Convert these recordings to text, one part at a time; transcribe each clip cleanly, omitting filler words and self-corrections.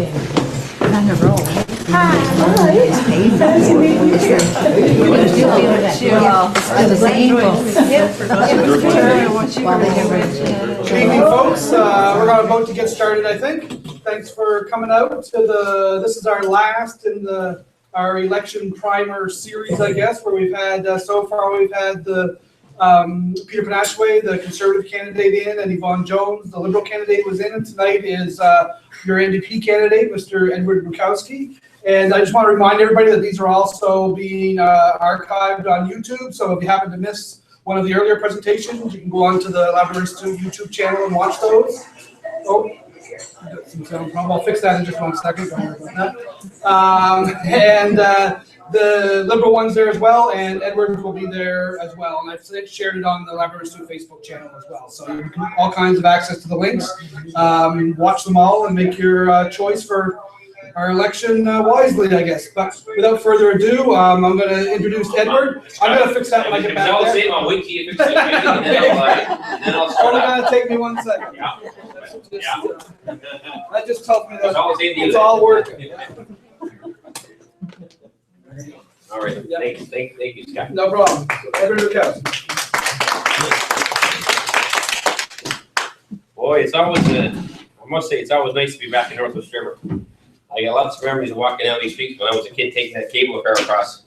On the roll. Hi. Good evening, folks. We're about to get started, I think. Thanks for coming out to this is our last in our election primer series, I guess, where we've had, so far we've had the Peter Panashway, the Conservative candidate in, and Yvonne Jones, the Liberal candidate, was in, and tonight is your NDP candidate, Mr. Edward Rudkowski. And I just want to remind everybody that these are also being archived on YouTube, so if you happen to miss one of the earlier presentations, you can go on to the Labrador Institute YouTube channel and watch those. Oh, got some sound problem. I'll fix that in just 1 second. Don't worry about that. The Liberal one's there as well, and Edward will be there as well. And I've shared it on the Labrador Institute Facebook channel as well. So you can all kinds of access to the links. Watch them all and make your choice for our election wisely, I guess. But without further ado, I'm going to introduce Edward. I'm going to fix that when I get back there. I'll wait till you fix it, and then I'll start. Only going to take me 1 second. Yeah. That just tells me that It's all working. All right. Thank you, Scott. No problem. Edward Rudkowski. Boy, it's always I must say it's always nice to be back in Northwest River. I got lots of memories of walking down these streets when I was a kid, taking that cable car across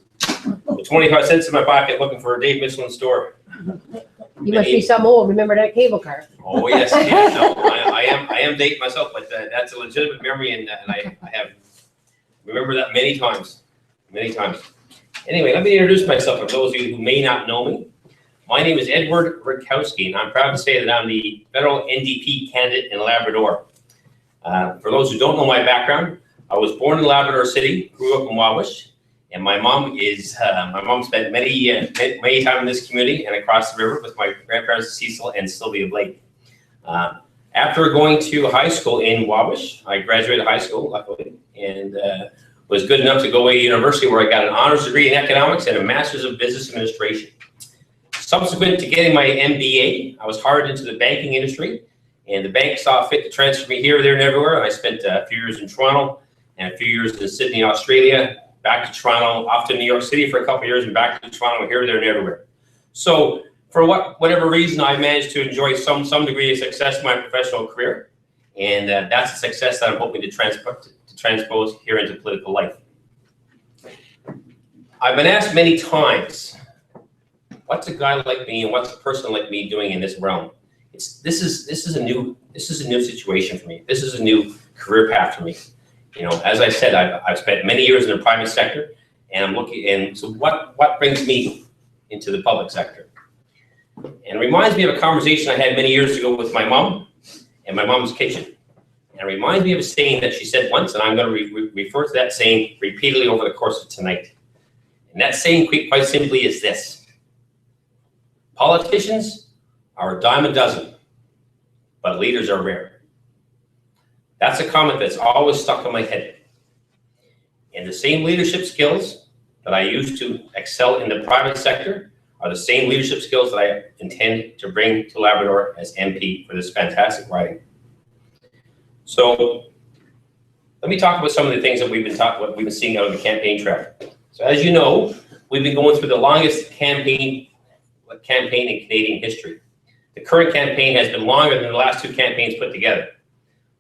with 25 cents in my pocket, looking for a Dave Michelin store. You must be some old. Remember that cable car? Oh yes, yeah, no, I am dating myself, but that's a legitimate memory, and I have remember that many times. Anyway, let me introduce myself for those of you who may not know me. My name is Edward Rudkowski, and I'm proud to say that I'm the federal NDP candidate in Labrador. For those who don't know my background, I was born in Labrador City, grew up in Wawash, and my mom spent many time in this community and across the river with my grandparents Cecil and Sylvia Blake. After going to high school in Wawash, I graduated high school, luckily, and was good enough to go away to university where I got an honors degree in economics and a master's of business administration. Subsequent to getting my MBA, I was hired into the banking industry, and the bank saw fit to transfer me here, there, and everywhere. I spent a few years in Toronto and a few years in Sydney, Australia, back to Toronto, off to New York City for a couple of years, and back to Toronto, here, there, and everywhere. So for whatever reason, I managed to enjoy some degree of success in my professional career, and that's a success that I'm hoping to transpose here into political life. I've been asked many times, what's a guy like me and what's a person like me doing in this realm? This is a new situation for me. This is a new career path for me. You know, as I said, I've spent many years in the private sector, and I'm looking. And so, what brings me into the public sector? And it reminds me of a conversation I had many years ago with my mom in my mom's kitchen. And it reminds me of a saying that she said once, and I'm going to refer to that saying repeatedly over the course of tonight. And that saying, quite simply, is this: politicians are a dime a dozen, but leaders are rare. That's a comment that's always stuck in my head. And the same leadership skills that I used to excel in the private sector are the same leadership skills that I intend to bring to Labrador as MP for this fantastic riding. So let me talk about some of the things that we've been seeing out of the campaign trail. So as you know, we've been going through the longest campaign in Canadian history. The current campaign has been longer than the last two campaigns put together.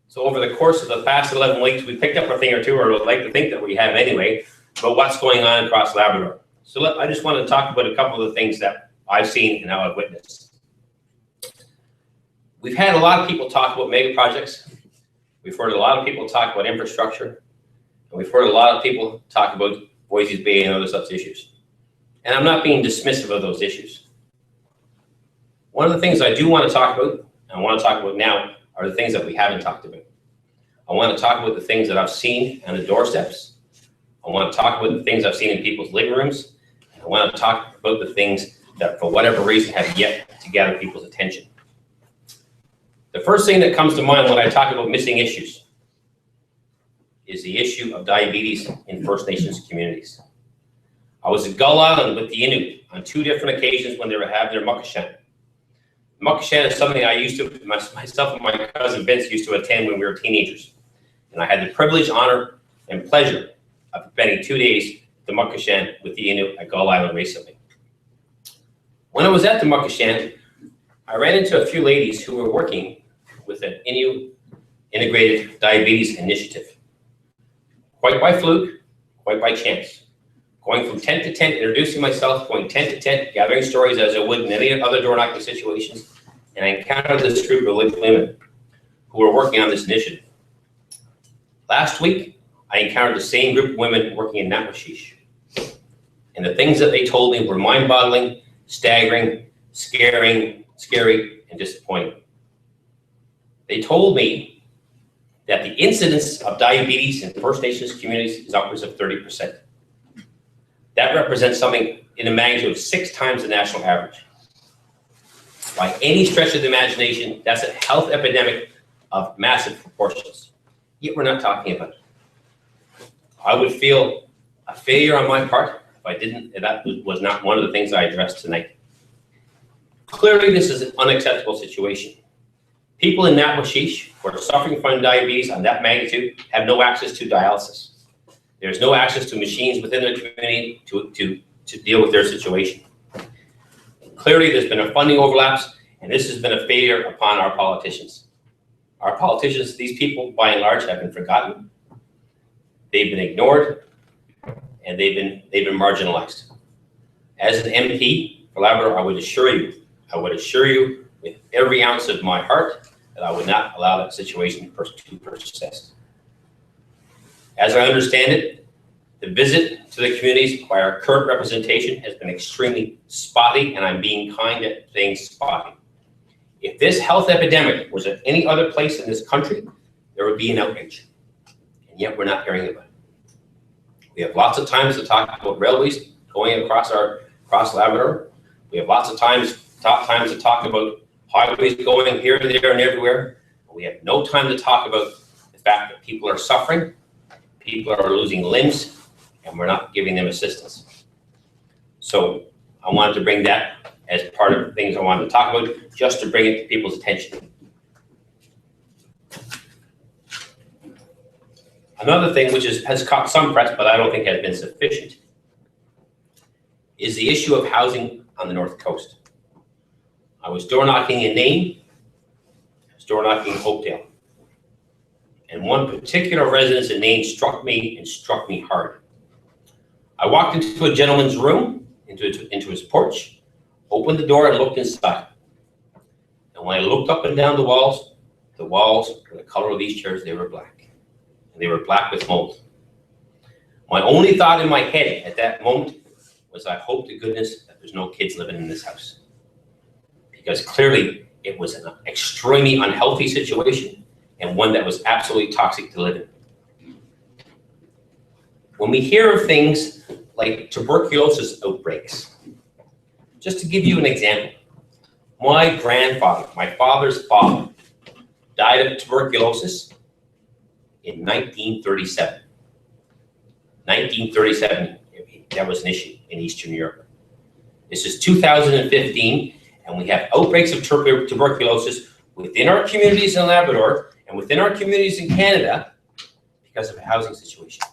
So over the course of the past 11 weeks, we picked up a thing or two, or would like to think that we have anyway, about what's going on across Labrador. So I just want to talk about a couple of the things that I've seen and how I've witnessed. We've had a lot of people talk about mega projects. We've heard a lot of people talk about infrastructure. And we've heard a lot of people talk about Voisey's Bay and other such issues. And I'm not being dismissive of those issues. One of the things I do want to talk about, and I want to talk about now, are the things that we haven't talked about. I want to talk about the things that I've seen on the doorsteps. I want to talk about the things I've seen in people's living rooms. I want to talk about the things that, for whatever reason, have yet to gather people's attention. The first thing that comes to mind when I talk about missing issues is the issue of diabetes in First Nations communities. I was at Gull Island with the Inuit on 2 different occasions when they were having their muckashan. Muckashan is something I used to, myself and my cousin Vince used to attend when we were teenagers. and I had the privilege, honor, and pleasure of spending 2 days at the Muckleshoot with the Inuit at Gull Island recently. When I was at the Muckleshoot, I ran into a few ladies who were working with an Inuit Integrated Diabetes Initiative. Quite by fluke, quite by chance. Going from tent to tent, introducing myself, going tent to tent, gathering stories as I would in any other door knocking situations, and I encountered this group of women who were working on this initiative. Last week, I encountered the same group of women working in Natwashish. And the things that they told me were mind-boggling, staggering, scary, and disappointing. They told me that the incidence of diabetes in First Nations communities is upwards of 30%. That represents something in a magnitude of 6 times the national average. By any stretch of the imagination, that's a health epidemic of massive proportions. Yet we're not talking about it. I would feel a failure on my part if that was not one of the things I addressed tonight. Clearly, this is an unacceptable situation. People in Natwashish who are suffering from diabetes on that magnitude have no access to dialysis. There's no access to machines within their community to deal with their situation. Clearly, there's been a funding overlaps, and this has been a failure upon our politicians. Our politicians, these people, by and large, have been forgotten. They've been ignored, and they've been marginalized. As an MP for Labrador, I would assure you with every ounce of my heart that I would not allow that situation to persist. As I understand it, the visit to the communities by our current representation has been extremely spotty, and I'm being kind at saying spotty. If this health epidemic was at any other place in this country, there would be an outrage, and yet we're not hearing about it. We have lots of times to talk about railways going across Labrador. We have lots of times to talk about highways going here, there, and everywhere. But we have no time to talk about the fact that people are suffering, people are losing limbs, and we're not giving them assistance. So I wanted to bring that as part of the things I wanted to talk about, just to bring it to people's attention. Another thing which has caught some press, but I don't think has been sufficient, is the issue of housing on the North Coast. I was door knocking in Nain, I was door knocking in Hopedale. And one particular residence in Nain struck me hard. I walked into a gentleman's room, into his porch, opened the door and looked inside. And when I looked up and down the walls were the color of these chairs, they were black. And they were black with mold. My only thought in my head at that moment was, I hope to goodness that there's no kids living in this house. Because clearly it was an extremely unhealthy situation, and one that was absolutely toxic to live in. When we hear of things like tuberculosis outbreaks, just to give you an example, my grandfather, my father's father, died of tuberculosis in 1937. 1937, that was an issue in Eastern Europe. This is 2015, and we have outbreaks of tuberculosis within our communities in Labrador and within our communities in Canada because of a housing situation.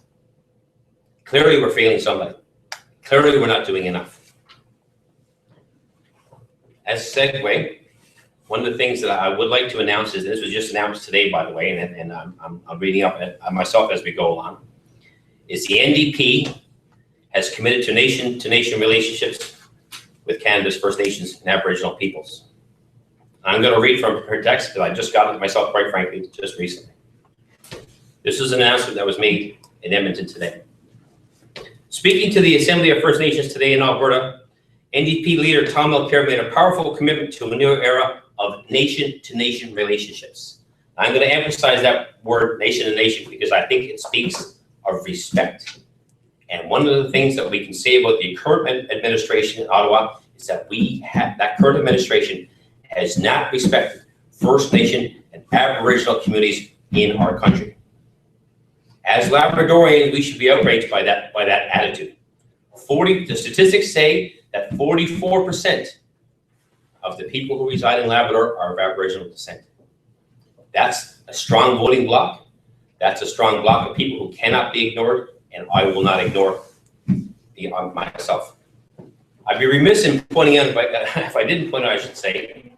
Clearly, we're failing somebody. Clearly, we're not doing enough. As a segue, one of the things that I would like to announce is, and this was just announced today, by the way, and I'm reading up myself as we go along, is the NDP has committed to nation-to-nation relationships with Canada's First Nations and Aboriginal peoples. I'm going to read from her text because I just got it myself, quite frankly, just recently. This is an announcement that was made in Edmonton today. Speaking to the Assembly of First Nations today in Alberta, NDP leader Tom Mulcair made a powerful commitment to a new era of nation-to-nation relationships. I'm going to emphasize that word, nation to nation, because I think it speaks of respect. And one of the things that we can say about the current administration in Ottawa is that that current administration has not respected First Nation and Aboriginal communities in our country. As Labradorians, we should be outraged by that attitude. The statistics say that 44% of the people who reside in Labrador are of Aboriginal descent. That's a strong voting bloc. That's a strong block of people who cannot be ignored, and I will not ignore myself. I'd be remiss in pointing out, if I didn't point out, I should say,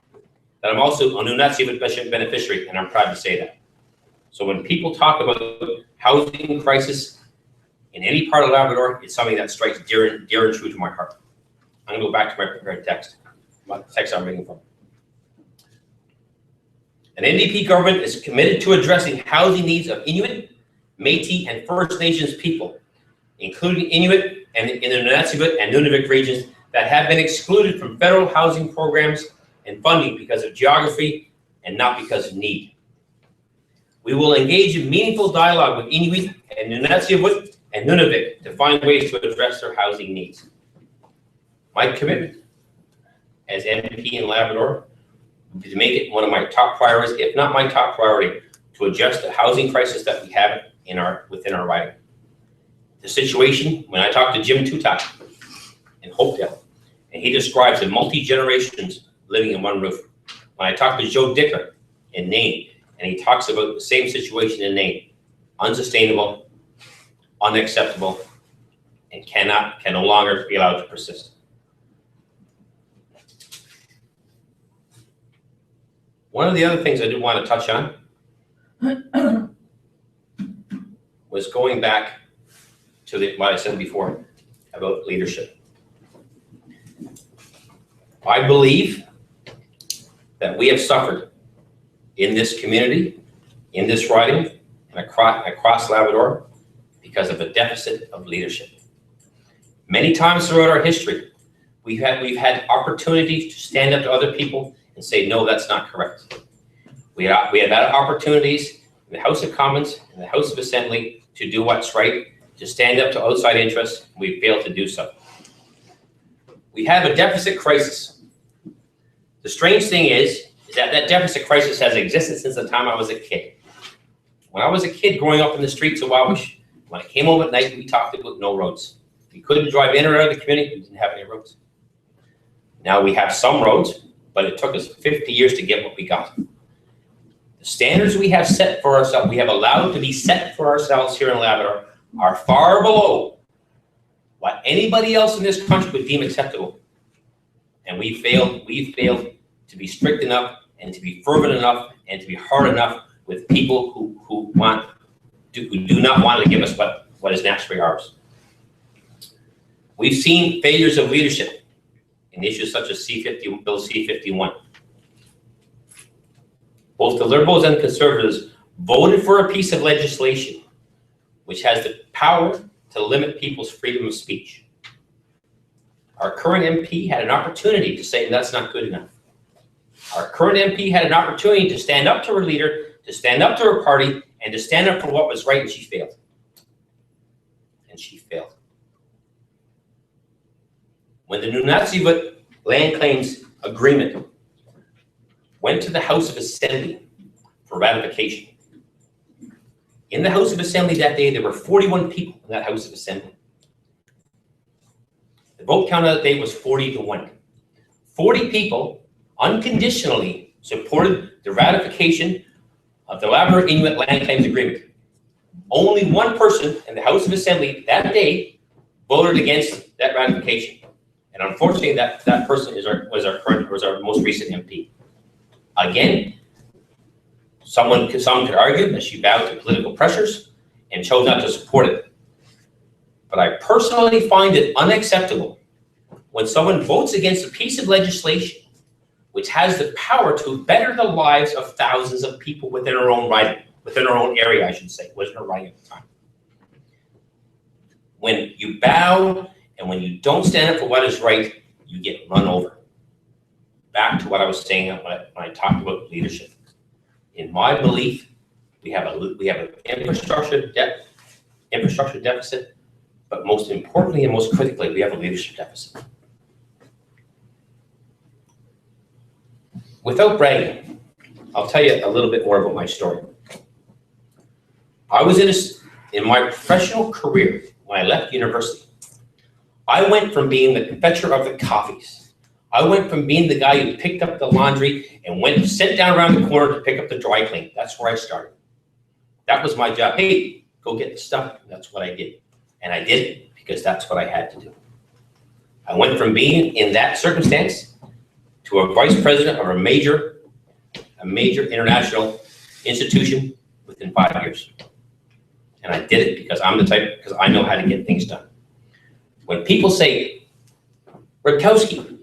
that I'm also a Nunatsi beneficiary, and I'm proud to say that. So when people talk about housing crisis in any part of Labrador, it's something that strikes dear and true to my heart. I'm gonna go back to my prepared text, I'm reading from. An NDP government is committed to addressing housing needs of Inuit, Métis, and First Nations people, including Inuit and in the Nunatsiavut and Nunavik regions that have been excluded from federal housing programs and funding because of geography and not because of need. We will engage in meaningful dialogue with Inuit and Nunatsiavut and Nunavik to find ways to address their housing needs. My commitment as MP in Labrador to make it one of my top priorities, if not my top priority, to address the housing crisis that we have within our riding. The situation, when I talked to Jim Tutak in Hopedale, and he describes the multi-generations living in one roof. When I talked to Joe Dicker in Nain, and he talks about the same situation in Nain, unsustainable, unacceptable, and can no longer be allowed to persist. One of the other things I do want to touch on was going back to what I said before about leadership. I believe that we have suffered in this community, in this riding, and across Labrador because of a deficit of leadership. Many times throughout our history, we've had opportunities to stand up to other people and say, no, that's not correct. We have had opportunities in the House of Commons and the House of Assembly to do what's right, to stand up to outside interests, and we failed to do so. We have a deficit crisis. The strange thing is that deficit crisis has existed since the time I was a kid. When I was a kid growing up in the streets of Wabash, when I came home at night, we talked about no roads. We couldn't drive in or out of the community, we didn't have any roads. Now we have some roads, but it took us 50 years to get what we got. The standards we have set for ourselves, we have allowed to be set for ourselves here in Labrador, are far below what anybody else in this country would deem acceptable. And we've failed to be strict enough and to be fervent enough and to be hard enough with people who do not want to give us what is naturally ours. We've seen failures of leadership in issues such as Bill C-51. Both the Liberals and Conservatives voted for a piece of legislation which has the power to limit people's freedom of speech. Our current MP had an opportunity to say that's not good enough. Our current MP had an opportunity to stand up to her leader, to stand up to her party, and to stand up for what was right, and she failed. And she failed. When the Nunatsiavut land claims agreement went to the House of Assembly for ratification, in the House of Assembly that day, there were 41 people in that House of Assembly. The vote count that day was 40-1. 40 people unconditionally supported the ratification of the Labrador Inuit Land Claims Agreement. Only one person in the House of Assembly that day voted against that ratification. And unfortunately, that person was our most recent MP. Again, some could argue that she bowed to political pressures and chose not to support it. But I personally find it unacceptable when someone votes against a piece of legislation which has the power to better the lives of thousands of people within our own riding, within our own area, I should say, wasn't her riding at the time. When you bow and when you don't stand up for what is right, you get run over. Back to what I was saying when I talked about leadership. In my belief, we have an infrastructure deficit, but most importantly and most critically, we have a leadership deficit. Without bragging, I'll tell you a little bit more about my story. I was in my professional career when I left university. I went from being the fetcher of the coffees. I went from being the guy who picked up the laundry and sent down around the corner to pick up the dry clean. That's where I started. That was my job. Hey, go get the stuff. That's what I did. And I did it because that's what I had to do. I went from being in that circumstance to a vice president of a major international institution within 5 years. And I did it because I'm the type, because I know how to get things done. When people say, Rudkowski,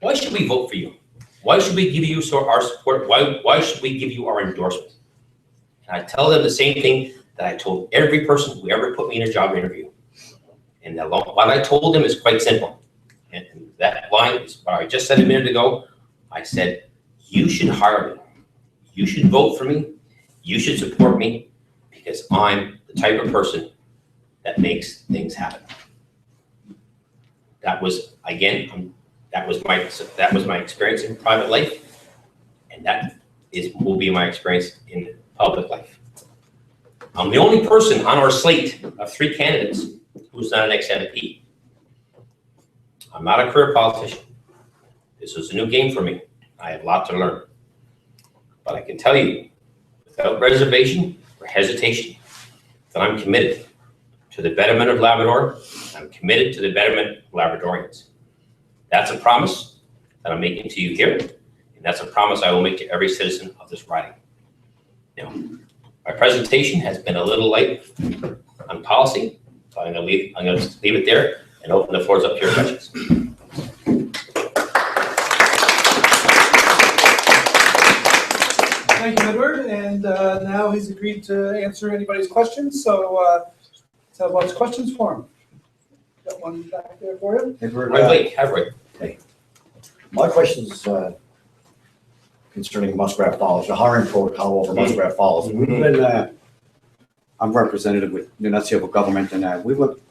why should we vote for you? Why should we give you our support? Why should we give you our endorsement? And I tell them the same thing that I told every person who ever put me in a job interview. And what I told them is quite simple. And that line is what I just said a minute ago. I said, you should hire me. You should vote for me. You should support me because I'm the type of person that makes things happen. That was, again, that was my experience in private life, and that will be my experience in public life. I'm the only person on our slate of 3 candidates who's not an ex-MP. I'm not a career politician. This is a new game for me. I have a lot to learn. But I can tell you, without reservation or hesitation, that I'm committed to the betterment of Labrador. I'm committed to the betterment of Labradorians. That's a promise that I'm making to you here, and that's a promise I will make to every citizen of this riding. Now, my presentation has been a little light on policy, so I'm going to leave it there and open the floors up to your questions. Thank you, Edward. And now he's agreed to answer anybody's questions. So let's have lots of questions for him. Got one back there for you. Edward, my question is concerning Muskrat Falls, the hiring protocol over Muskrat Falls. We've been, I'm representative with the United States government, and we've looked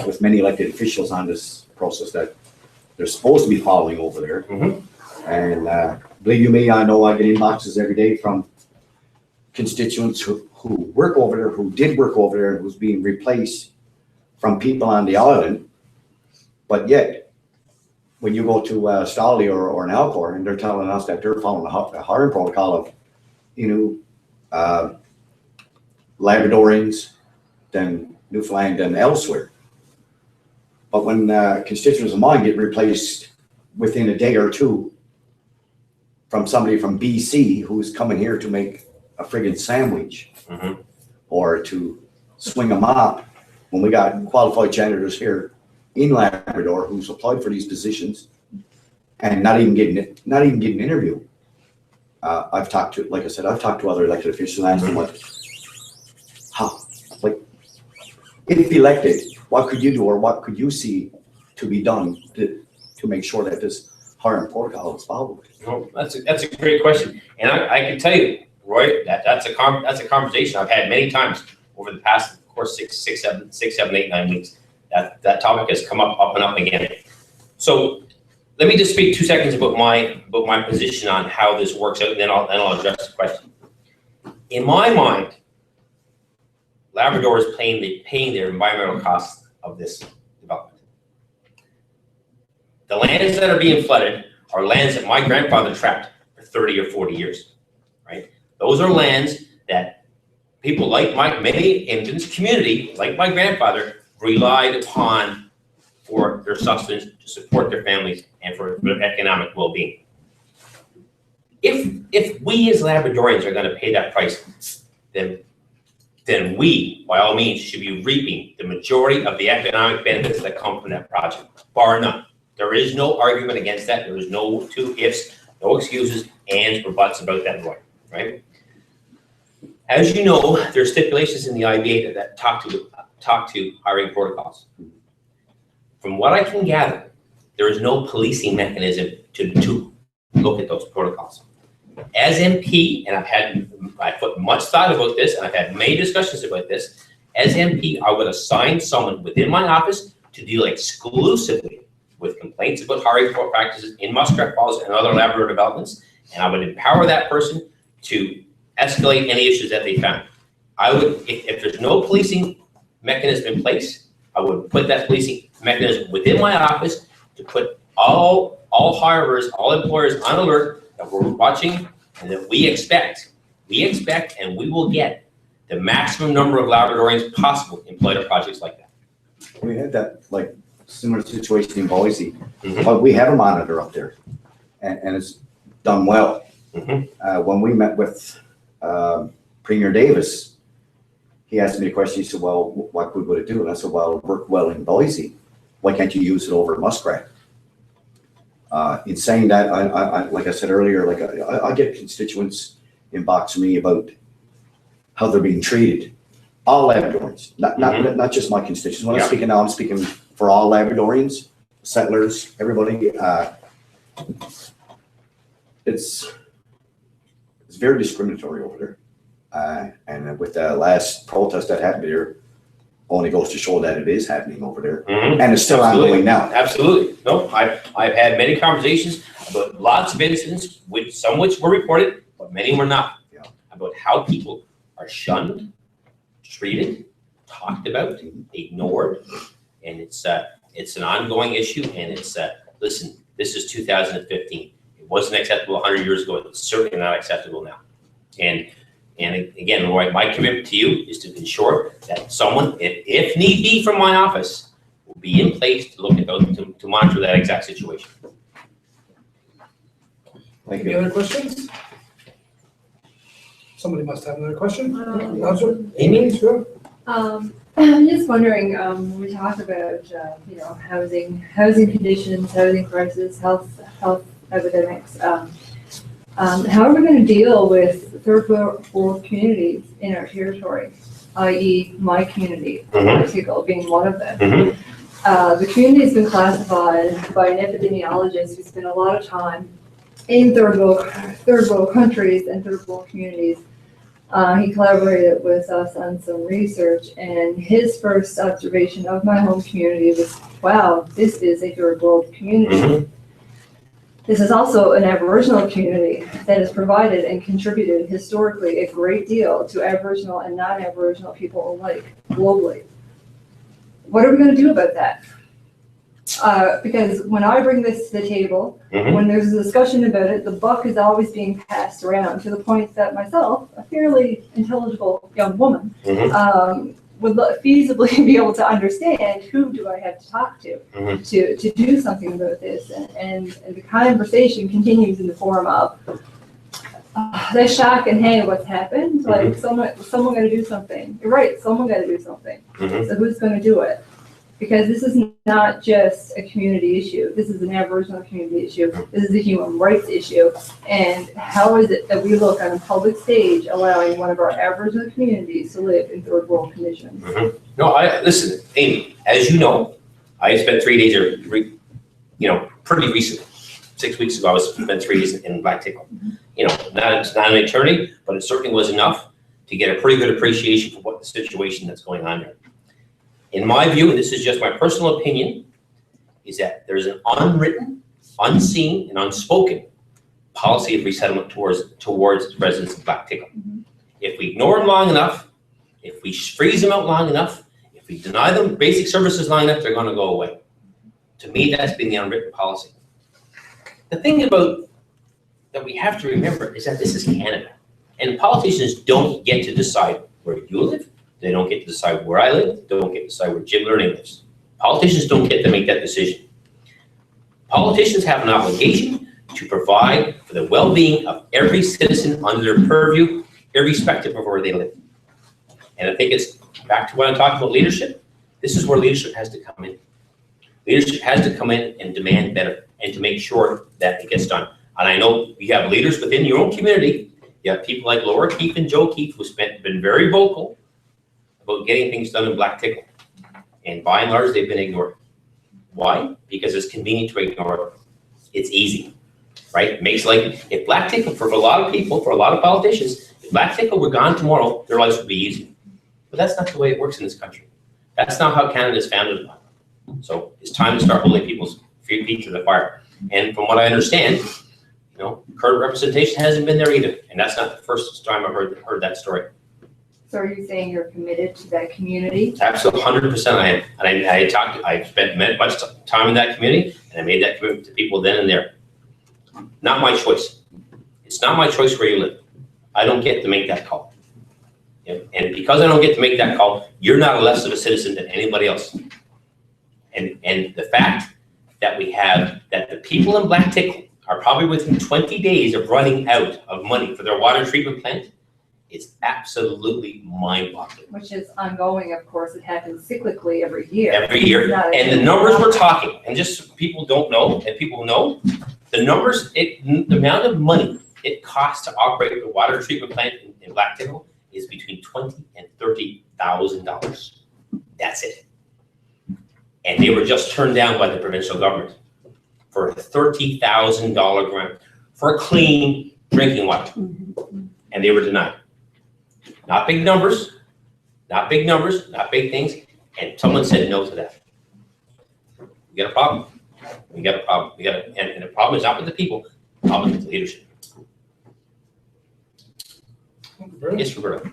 with many elected officials on this process that they're supposed to be following over there. And believe you me, I know I get inboxes every day from constituents who work over there, who did work over there, who's being replaced from people on the island. But yet, when you go to Stolly or an Alcor, and they're telling us that they're following the hiring protocol of, Labradorians, then Newfoundland, and elsewhere. But when constituents of mine get replaced within a day or two from somebody from BC who's coming here to make a friggin' sandwich or to swing a mop, when we got qualified janitors here in Labrador who's applied for these positions and not even getting an interview. I've talked to, like I said, I've talked to other elected officials and asked them, like, how, like, if elected, what could you do or what could you see to be done to make sure that this hiring protocol is followed? Oh, that's a great question, and I can tell you, Roy, that's a conversation I've had many times over the past, of course, 6, 7, 8, 9 weeks. That topic has come up and up again. So let me just speak 2 seconds about my position on how this works out, and then I'll address the question. In my mind, Labrador is paying their environmental costs of this development. The lands that are being flooded are lands that my grandfather trapped for 30 or 40 years, right? Those are lands that people like many in this community, like my grandfather, relied upon for their sustenance, to support their families, and for their economic well-being. If we as Labradorians are going to pay that price, then we, by all means, should be reaping the majority of the economic benefits that come from that project, bar none. There is no argument against that. There is no 2 ifs, no excuses, ands, or buts about that, Roy, right? As you know, there are stipulations in the IBA that talk to hiring protocols. From what I can gather, there is no policing mechanism to look at those protocols. As MP, and I've put much thought about this, and I've had many discussions about this. As MP, I would assign someone within my office to deal exclusively with complaints about hiring practices in Muskrat Falls and other Labrador developments, and I would empower that person to escalate any issues that they found. I would, if there's no policing mechanism in place, I would put that policing mechanism within my office to put all hirers, all employers on alert that we're watching and that we expect and we will get the maximum number of Labradorians possible employed at projects like that. We had that, like, similar situation in Boise, Mhm. but we have a monitor up there, and it's done well. Mhm. When we met with Premier Davis, he asked me a question. He said, "Well, what would it do?" And I said, "Well, it worked well in Boise. Why can't you use it over Muskrat?" In saying that, I like I said earlier, like I get constituents inbox me about how they're being treated. All Labradorians, not just my constituents. When Yeah. I'm speaking now, I'm speaking for all Labradorians, settlers, everybody. It's very discriminatory over there. And with the last protest that happened here, only goes to show that it is happening over there. Mhm. And it's still Absolutely. ongoing now. Absolutely. No, I've had many conversations about lots of incidents, some which were reported, but many were not. Yeah. About how people are shunned, treated, talked about, ignored, and it's an ongoing issue. And it's listen, this is 2015. It wasn't acceptable 100 years ago. It's certainly not acceptable now. And again, my commitment to you is to ensure that someone, if need be, from my office, will be in place to look at those, to monitor that exact situation. Thank Any you. other questions? Somebody must have another question. Amy? Sure. I'm just wondering, when we talk about, housing conditions, housing crisis, health epidemics, how are we going to deal with third world communities in our territory, i.e. my community, Portugal being one of them? Mhm. The community has been classified by an epidemiologist who spent a lot of time in third world countries and third world communities. He collaborated with us on some research, and his first observation of my home community was, wow, this is a third world community. Mhm. This is also an Aboriginal community that has provided and contributed historically a great deal to Aboriginal and non-Aboriginal people alike globally. What are we going to do about that? Because when I bring this to the table, Mhm. when there's a discussion about it, the buck is always being passed around to the point that myself, a fairly intelligible young woman, Mhm. would feasibly be able to understand who do I have to talk to Mhm. to do something about this. And the conversation continues in the form of, they shock and hey, what's happened? Like someone got to do something. You're right, someone got to do something. Mhm. So who's going to do it? Because this is not just a community issue. This is an Aboriginal community issue. This is a human rights issue. And how is it that we look on a public stage allowing one of our Aboriginal communities to live in third world conditions? Mhm. No, listen, Amy, as you know, I spent 3 days pretty recently. 6 weeks ago, I spent 3 days in Black Tickle. It's not an eternity, but it certainly was enough to get a pretty good appreciation for what the situation that's going on there. In my view, and this is just my personal opinion, is that there's an unwritten, unseen, and unspoken policy of resettlement towards residents of Black Tickle. If we ignore them long enough, if we freeze them out long enough, if we deny them basic services long enough, they're going to go away. To me, that's been the unwritten policy. The thing that we have to remember is that this is Canada, and politicians don't get to decide where you live. They don't get to decide where I live. They don't get to decide where Jim Learning lives. Politicians don't get to make that decision. Politicians have an obligation to provide for the well-being of every citizen under their purview, irrespective of where they live. And I think it's back to what I'm talking about leadership. This is where leadership has to come in. Leadership has to come in and demand better and to make sure that it gets done. And I know you have leaders within your own community. You have people like Laura Keefe and Joe Keefe who've been very vocal about getting things done in Black Tickle. And by and large, they've been ignored. Why? Because it's convenient to ignore. It's easy, right? It makes if Black Tickle, for a lot of people, for a lot of politicians, if Black Tickle were gone tomorrow, their lives would be easy. But that's not the way it works in this country. That's not how Canada is founded upon. So it's time to start holding people's feet to the fire. And from what I understand, current representation hasn't been there either. And that's not the first time I've heard that story. So are you saying you're committed to that community? Absolutely, 100% I am. And I spent much time in that community, and I made that commitment to people then and there. Not my choice. It's not my choice where you live. I don't get to make that call. And because I don't get to make that call, you're not less of a citizen than anybody else. And the fact that that the people in Black Tickle are probably within 20 days of running out of money for their water treatment plant, it's absolutely mind-boggling. Which is ongoing, of course, it happens cyclically every year. Every year, and the numbers we're talking, and just so people don't know, and people know, the numbers, the amount of money it costs to operate the water treatment plant in Black Tickle is between $20,000 and $30,000. That's it. And they were just turned down by the provincial government for a $30,000 grant for clean drinking water. And they were denied. Not big numbers, not big things, and someone said no to that. We got a problem. And the problem is not with the people, the problem is with the leadership. Yes, Roberta.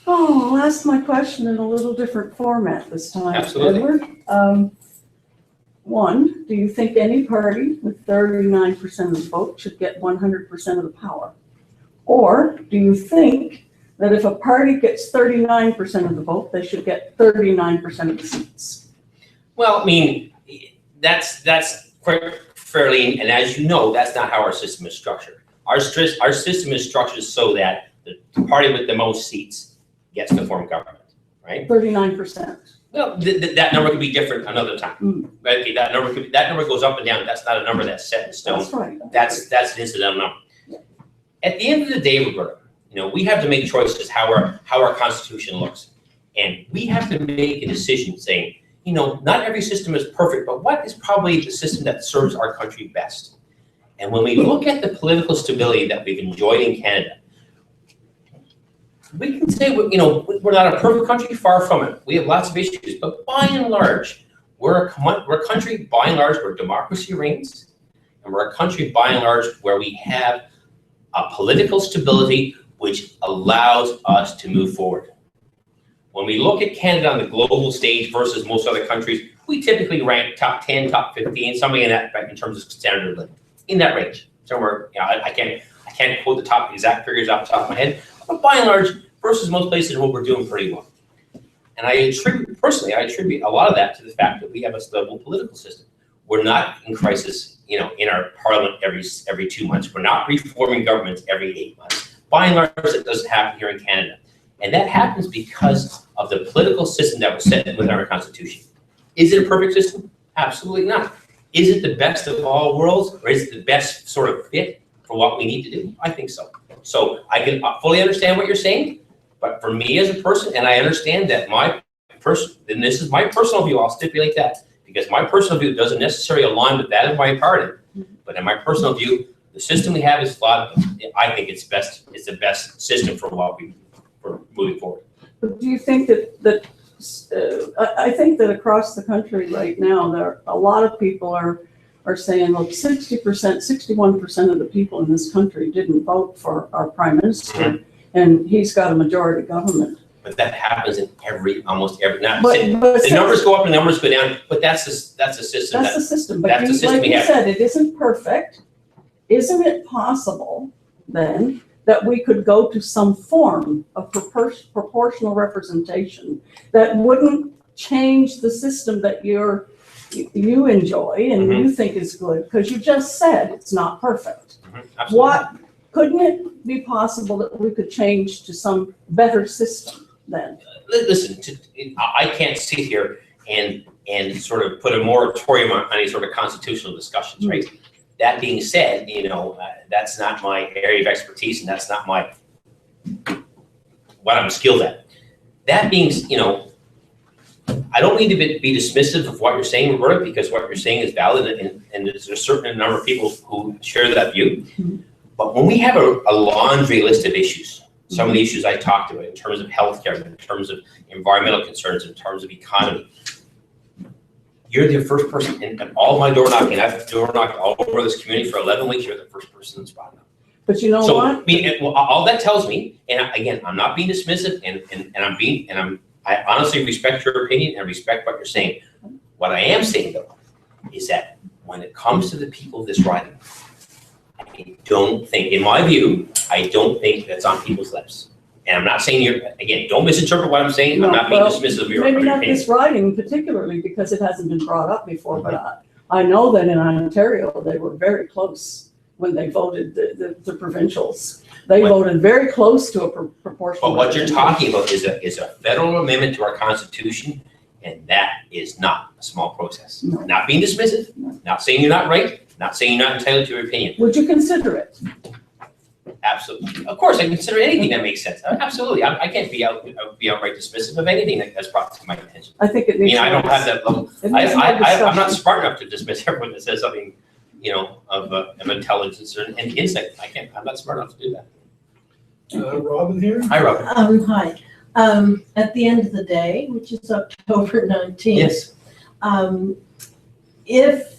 Oh, I'll ask my question in a little different format this time. Absolutely. Edward. One, do you think any party with 39% of the vote should get 100% of the power? Or do you think that if a party gets 39% of the vote, they should get 39% of the seats? Well, I mean, that's quite fairly, and as you know, that's not how our system is structured. Our system is structured so that the party with the most seats gets to form government, right? 39%. Well, that number could be different another time. Okay, that number goes up and down. That's not a number that's set in stone. That's right. That's an incidental number. Yeah. At the end of the day, Roberta, we have to make choices how our Constitution looks, and we have to make a decision saying, not every system is perfect, but what is probably the system that serves our country best? And when we look at the political stability that we've enjoyed in Canada, we can say, we're not a perfect country, far from it. We have lots of issues, but by and large, we're a country, by and large, where democracy reigns, and we're a country, by and large, where we have a political stability which allows us to move forward. When we look at Canada on the global stage versus most other countries, we typically rank top 10, top 15, something in that in terms of standard of living, in that range. Somewhere, I can't quote the exact figures off the top of my head, but by and large, versus most places, we're doing pretty well. And I attribute a lot of that to the fact that we have a stable political system. We're not in crisis, in our parliament every 2 months. We're not reforming governments every 8 months. By and large, it doesn't happen here in Canada. And that happens because of the political system that was set within our Constitution. Is it a perfect system? Absolutely not. Is it the best of all worlds, or is it the best sort of fit for what we need to do? I think so. So I can fully understand what you're saying, but for me as a person, and I understand that and this is my personal view, I'll stipulate that, because my personal view doesn't necessarily align with that of my party, but in my personal view, the system we have is flawed. I think it's the best system for moving forward. But do you think that I think that across the country right now, there are a lot of people are saying, look, 60%, 61% of the people in this country didn't vote for our prime minister, and he's got a majority government. But that happens in almost every. The numbers go up and the numbers go down, but that's the system. That's the system. But that's the system like we you have. said, it isn't perfect. Isn't it possible then that we could go to some form of proportional representation that wouldn't change the system that you enjoy and you think is good? Because you just said it's not perfect. Couldn't it be possible that we could change to some better system then? Listen, I can't sit here and sort of put a moratorium on any sort of constitutional discussions, right? That being said, that's not my area of expertise, and that's not what I'm skilled at. That being, I don't mean to be dismissive of what you're saying, Roberta, because what you're saying is valid, and there's a certain number of people who share that view. But when we have a laundry list of issues, some of the issues I talked about in terms of healthcare, in terms of environmental concerns, in terms of economy, you're the first person in all my door knocking. I've door knocked all over this community for 11 weeks. You're the first person that's brought it up. But you know what? All that tells me, and again, I'm not being dismissive, I honestly respect your opinion and respect what you're saying. What I am saying though is that when it comes to the people of this riding, I don't think, in my view, that's on people's lips. And I'm not saying again, don't misinterpret what I'm saying. I'm No, not being well, dismissive of your Maybe not opinion. this riding particularly, because it hasn't been brought up before, but I know that in Ontario, they were very close when they voted the provincials. They What- voted very close to a proportional. But what you're representation. talking about is a federal amendment to our Constitution, and that is not a small process. No. Not being dismissive, No. not saying you're not right, not saying you're not entitled to your opinion. Would you consider it? Absolutely. Of course, I consider anything that makes sense. Absolutely. I can't be outright dismissive of anything that's brought to my attention. I think it I needs. mean, I don't more- have that level. it needs more I'm not discussion. smart enough to dismiss everyone that says something, of intelligence and insight. I'm not smart enough to do that. Robin here? Hi, Robin. Hi. At the end of the day, which is October 19th. Yes. If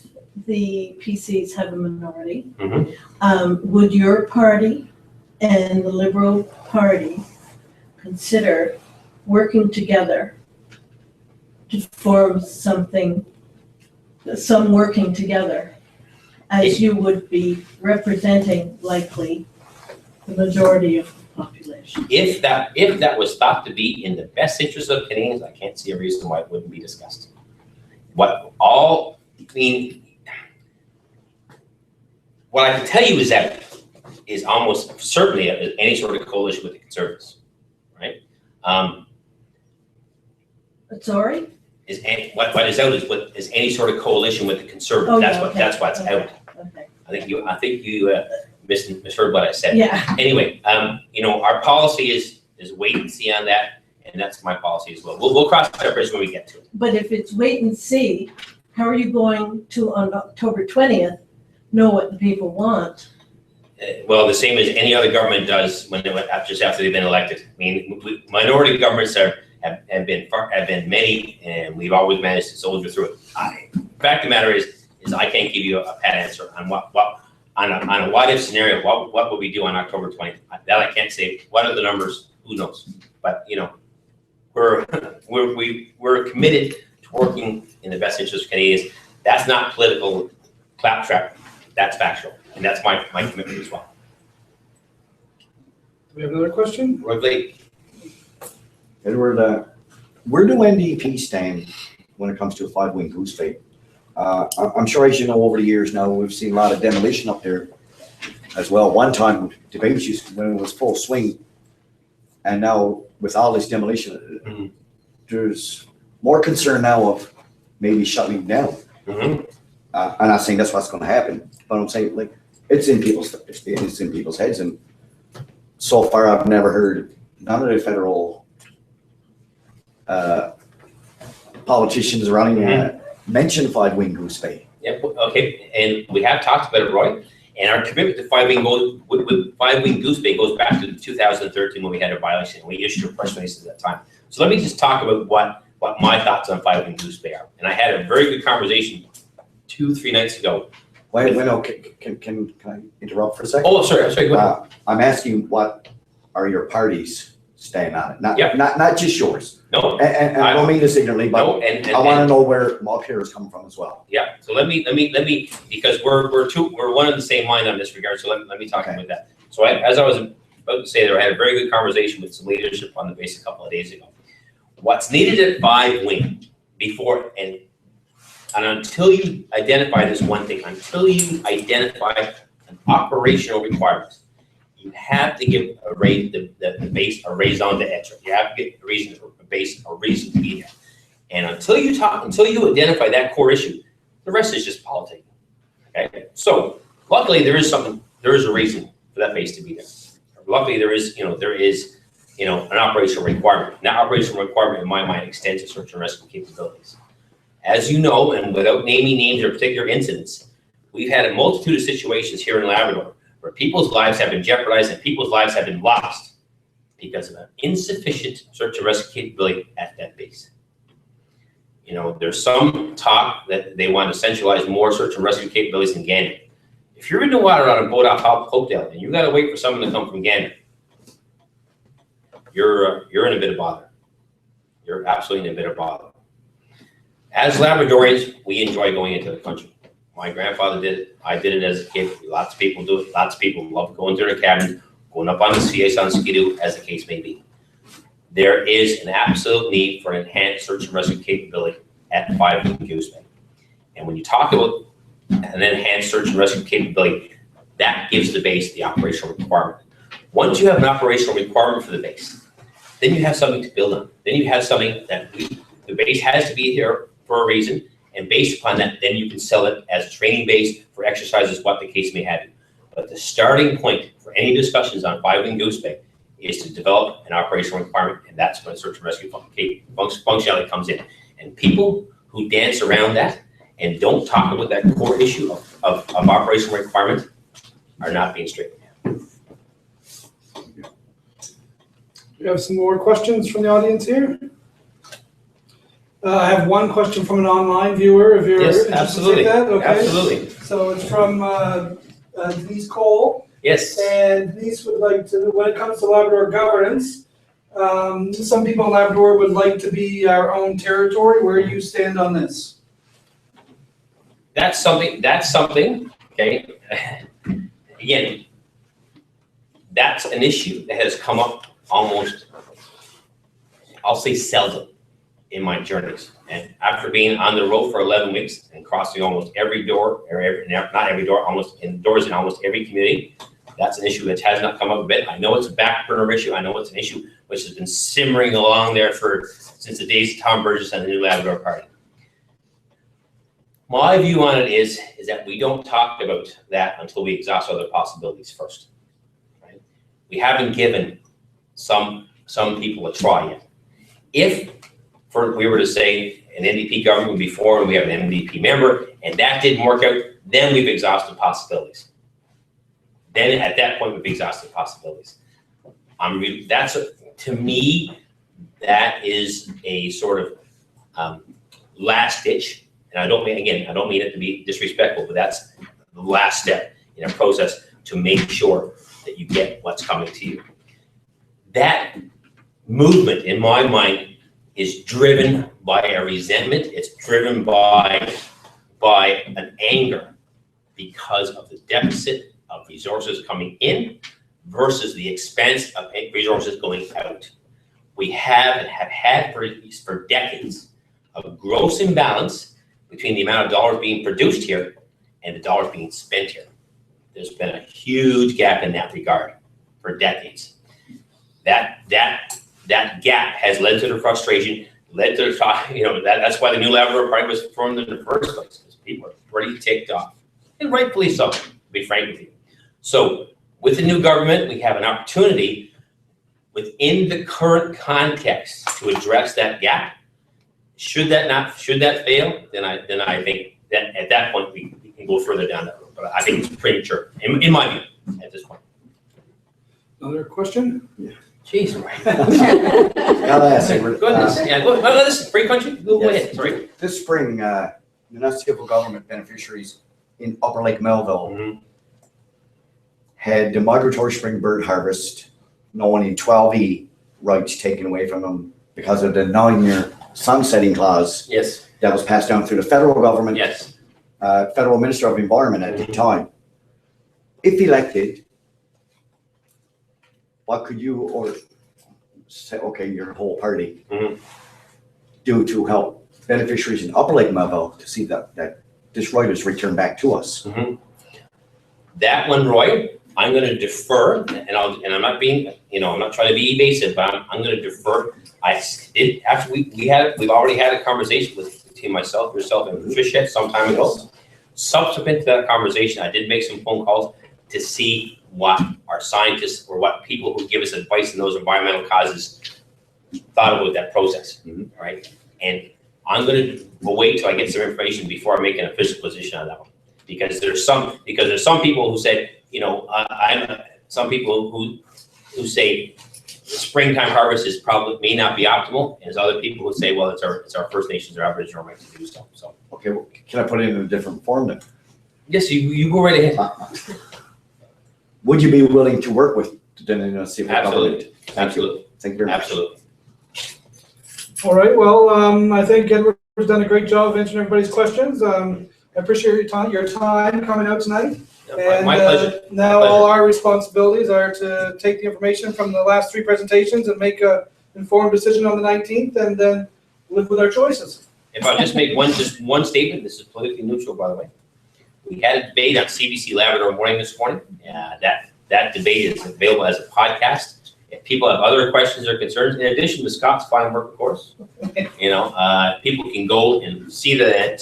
the PCs have a minority, Mhm. would your party and the Liberal Party consider working together to form some working together, as you would be representing likely the majority of the population? If that was thought to be in the best interest of Canadians, I can't see a reason why it wouldn't be discussed. What I can tell you is that is almost certainly any sort of coalition with the Conservatives, right? Sorry? What is out is any sort of coalition with the Conservatives. Oh, That's yeah, what okay, that's what's okay. out. Okay. I think you misheard what I said. Yeah. Anyway, our policy is wait and see on that, and that's my policy as well. We'll cross that bridge when we get to it. But if it's wait and see, how are you going to, on October 20th, know what the people want? Well, the same as any other government does just after they've been elected. I mean, minority governments have been many, and we've always managed to soldier through it. The fact of the matter is I can't give you a pat answer on on a what if scenario. What will we do on October 20th? That I can't say. What are the numbers? Who knows? But we're committed to working in the best interest of Canadians. That's not political claptrap. That's factual, and that's my commitment as well. Do we have another question? Roy Blake, Edward, where do NDP stand when it comes to a five-wing goose fate? I'm sure, as you know, over the years now, we've seen a lot of demolition up there as well. One time, debates when it was full swing, and now with all this demolition, there's more concern now of maybe shutting down. Mhm. I'm not saying that's what's going to happen, but I'm saying like it's in people's heads, and so far I've never heard none of the federal politicians running mention five-wing goose fate. Yeah, okay, and we have talked about it, Roy, and our commitment to five-wing goose bait goes back to 2013 when we had a violation, and we issued a press release at that time. So let me just talk about what my thoughts on five-wing goose bait are. And I had a very good conversation 2-3 nights ago. Wait, no, can I interrupt for a second? Oh, sorry, go ahead. I'm asking what are your parties stand on it? Yeah. Not just yours. No, And I don't mean this ignorantly, but no, and I want to know where Mulcair is coming from as well. yeah, so let me, because we're one in the same mind on this regard, so let me talk Okay. about that. So as I was about to say there, I had a very good conversation with some leadership on the base a couple of days ago. What's needed at five-wing before, and until you identify this one thing, until you identify an operational requirement, you have to give the base a raison d'etre. You have to give a base a reason to be there. And until you identify that core issue, the rest is just politics. Okay. So luckily there is a reason for that base to be there. Luckily there is an operational requirement. And that operational requirement in my mind extends to search and rescue capabilities. As you know, and without naming names or particular incidents, we've had a multitude of situations here in Labrador where people's lives have been jeopardized and people's lives have been lost because of an insufficient search and rescue capability at that base. There's some talk that they want to centralize more search and rescue capabilities in Gander. If you're in the water on a boat off Hopedale and you got to wait for someone to come from Gander, you're in a bit of bother. You're absolutely in a bit of bother. As Labradorians, we enjoy going into the country. My grandfather did it. I did it as a kid. Lots of people do it. Lots of people love going to their cabins, going up on the CAs on Skidoo, as the case may be. There is an absolute need for enhanced search and rescue capability at 5 Goose Bay. And when you talk about an enhanced search and rescue capability, that gives the base the operational requirement. Once you have an operational requirement for the base, then you have something to build on. Then you have something that the base has to be here for a reason, and based upon that, then you can sell it as a training base for exercises, what the case may have. But the starting point for any discussions on 5 Goose Bay is to develop an operational requirement, and that's when search and rescue functionality comes in. And people who dance around that and don't talk about that core issue of operational requirement are not being straight. We have some more questions from the audience here. I have one question from an online viewer, if you're Yes, interested absolutely. in that. Okay. Absolutely. So it's from Denise Cole, Yes. and Denise would like to, when it comes to Labrador governance, some people in Labrador would like to be our own territory. Where do you stand on this? That's something, okay? Again, that's an issue that has come up almost, I'll say seldom in my journeys. And after being on the road for 11 weeks and crossing almost every door, or not every door, almost doors in almost every community, that's an issue that has not come up a bit. I know it's a back burner issue. I know it's an issue which has been simmering along there since the days of Tom Burgess and the New Labrador Party. My view on it is that we don't talk about that until we exhaust other possibilities first. Right? We haven't given some people a try yet. If we were to say an NDP government before and we have an NDP member and that didn't work out, then we've exhausted possibilities. Then at that point we've exhausted possibilities. To me, that is a sort of last ditch. And I don't mean it to be disrespectful, but that's the last step in a process to make sure that you get what's coming to you. That movement, in my mind, is driven by a resentment. It's driven by an anger because of the deficit of resources coming in versus the expense of resources going out. We have and have had for decades a gross imbalance between the amount of dollars being produced here and the dollars being spent here. There's been a huge gap in that regard for decades. That gap has led to the frustration, led to the, that's why the New Labrador Party was formed in the first place, because people are pretty ticked off, and rightfully so, to be frank with you. So with the new government, we have an opportunity within the current context to address that gap. Should that fail, then I think that at that point we can go further down that road. But I think it's premature, in my view, at this point. Another question? Jeez, Gotta ask you, goodness, yeah. Well, this is free country. Go ahead. Sorry. this spring, municipal government beneficiaries in Upper Lake Melville had the migratory spring bird harvest, known in 12E, rights taken away from them because of the 9-year sunsetting clause. Yes. That was passed down through the federal government. Yes. Federal Minister of Environment at the time. If elected, what could you, or say, okay, your whole party, do to help beneficiaries in Upper Lake Melville to see that this right is returned back to us? That one, Roy, I'm going to defer, and I'm not being, I'm not trying to be evasive, but I'm going to defer. We've already had a conversation between myself, yourself, and Patricia some time ago. Subsequent to that conversation, I did make some phone calls to see what our scientists or what people who give us advice in those environmental causes thought about that process, right? And I'm going to wait till I get some information before I make an official position on that one, because there's some people who said, some people who say springtime harvest is probably may not be optimal, and there's other people who say, well, it's our First Nations or Aboriginal right to do so. So Okay, well, can I put it in a different form then? yes, you go right ahead. Would you be willing to work with the municipal government? Absolutely, absolutely, Thank you very much. absolutely. All right, well, I think Edward's done a great job of answering everybody's questions. I appreciate your time coming out tonight. And My pleasure. now all our responsibilities are to take the information from the last 3 presentations and make a informed decision on the 19th, and then live with our choices. If I just make just one statement, this is politically neutral, by the way. We had a debate on CBC Labrador Morning this morning. That debate is available as a podcast. If people have other questions or concerns, in addition to Scott's fine work, of course, people can go and see the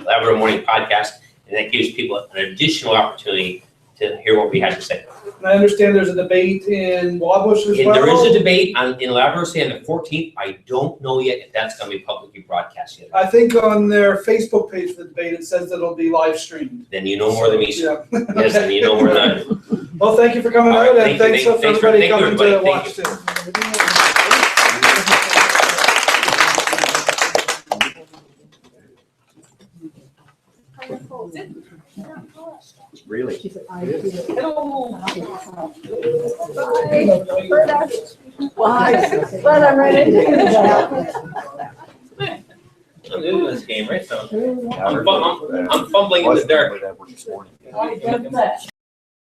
Labrador Morning podcast, and that gives people an additional opportunity to hear what we had to say. And I understand there's a debate in Wabush as well. There is a debate in Labrador, say on the 14th. I don't know yet if that's going to be publicly broadcast yet. I think on their Facebook page for the debate, it says that it'll be live streamed. Then you know more than me, sir. Yeah. Yes, then you know more than I do. Well, thank you for coming All right, out, and thank you, thanks for everybody coming to everybody. watch Thank too. Really? She said, I feel it. Why? But I'm right into it. I'm new to this game, right? So I'm fumbling in the dark. I get that.